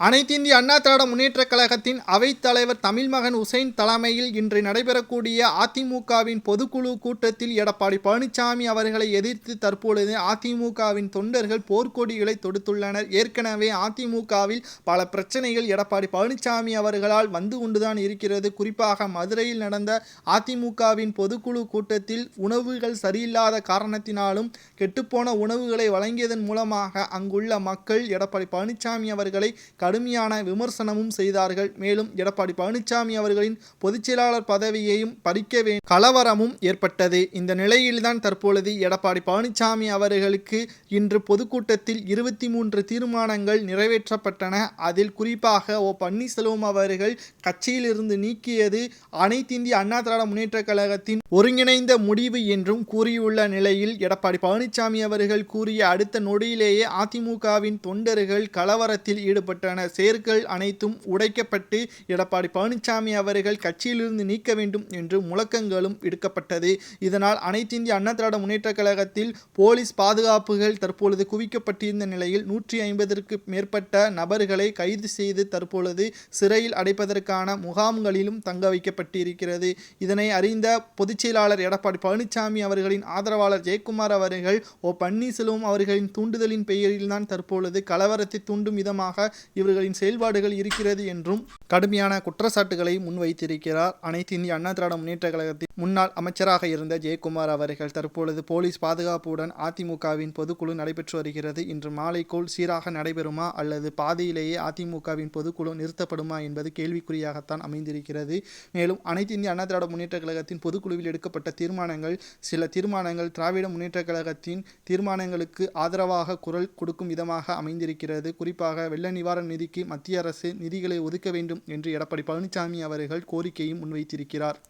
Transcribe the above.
அனைத்திந்திய அண்ணா திராவிட முன்னேற்றக் கழகத்தின் அவைத்தலைவர் தமிழ்மகன் உசேன் தலைமையில் இன்று நடைபெறக்கூடிய அதிமுகவின் பொதுக்குழு கூட்டத்தில் எடப்பாடி பழனிசாமி அவர்களை எதிர்த்து தற்பொழுது அதிமுகவின் தொண்டர்கள் போர்க்கொடிகளை தொடுத்துள்ளனர். ஏற்கனவே அதிமுகவில் பல பிரச்சனைகள் எடப்பாடி பழனிசாமி அவர்களால் வந்து கொண்டுதான் இருக்கிறது. குறிப்பாக மதுரையில் நடந்த அதிமுகவின் பொதுக்குழு கூட்டத்தில் உணவுகள் சரியில்லாத காரணத்தினாலும் கெட்டுப்போன உணவுகளை வழங்கியதன் மூலமாக அங்குள்ள மக்கள் எடப்பாடி பழனிசாமி அவர்களை கடுமையான விமர்சனமும் செய்தார்கள். மேலும் எடப்பாடி பழனிசாமி அவர்களின் பொதுச்செயலாளர் பதவியையும் பறிக்க கலவரமும் ஏற்பட்டது. இந்த நிலையில்தான் தற்பொழுது எடப்பாடி பழனிசாமி அவர்களுக்கு இன்று பொதுக்கூட்டத்தில் 23 தீர்மானங்கள் நிறைவேற்றப்பட்டன. அதில் குறிப்பாக பன்னீர்செல்வம் அவர்கள் கட்சியிலிருந்து நீக்கியது அனைத்திந்திய அண்ணா திராவிட முன்னேற்றக் கழகத்தின் ஒருங்கிணைந்த முடிவு என்றும் கூறியுள்ள நிலையில் எடப்பாடி பழனிசாமி அவர்கள் கூறிய அடுத்த நொடியிலேயே அதிமுகவின் தொண்டர்கள் கலவரத்தில் ஈடுபட்டனர். செயற்கள் அனைத்தும் உடைக்கப்பட்டு எடப்பாடி பழனிசாமி அவர்கள் கட்சியிலிருந்து நீக்க வேண்டும் என்று முழக்கங்களும் விடுக்கப்பட்டது. இதனால் அனைத்திந்திய அண்ணா திராவிட முன்னேற்றக் கழகத்தில் போலீஸ் பாதுகாப்புகள் தற்பொழுது குவிக்கப்பட்டிருந்த நிலையில் 150ற்கு மேற்பட்ட நபர்களை கைது செய்து தற்பொழுது சிறையில் அடைப்பதற்கான முகாம்களிலும் தங்க வைக்கப்பட்டிருக்கிறது. இதனை அறிந்த பொதுச்செயலாளர் எடப்பாடி பழனிசாமி அவர்களின் ஆதரவாளர் ஜெயக்குமார் அவர்கள் பன்னீர்செல்வம் அவர்களின் தூண்டுதலின் பெயரில்தான் தற்பொழுது கலவரத்தை தூண்டும் விதமாக இவர்களின் செயல்பாடுகள் இருக்கிறது என்றும் கடுமையான குற்றச்சாட்டுகளை முன்வைத்திருக்கிறார். அனைத்து இந்திய அண்ணா திராவிட முன்னேற்ற கழகத்தின் முன்னாள் அமைச்சராக இருந்த ஜெயக்குமார் அவர்கள் தற்பொழுது போலீஸ் பாதுகாப்புடன் அதிமுகவின் பொதுக்குழு நடைபெற்று வருகிறது. இன்று மாலைக்குள் சீராக நடைபெறுமா அல்லது பாதியிலேயே அதிமுகவின் பொதுக்குழு நிறுத்தப்படுமா என்பது கேள்விக்குறியாகத்தான் அமைந்திருக்கிறது. மேலும் அனைத்து இந்திய அண்ணா திராவிட முன்னேற்ற கழகத்தின் பொதுக்குழுவில் எடுக்கப்பட்ட தீர்மானங்கள் சில தீர்மானங்கள் திராவிட முன்னேற்ற கழகத்தின் தீர்மானங்களுக்கு ஆதரவாக குரல் கொடுக்கும் விதமாக அமைந்திருக்கிறது. குறிப்பாக வெள்ள நிவாரண நிதிக்கு மத்திய அரசு நிதிகளை ஒதுக்க வேண்டும் என்று எடப்பாடி பழனிசாமி அவர்கள் கோரிக்கையும் முன்வைத்திருக்கிறார்.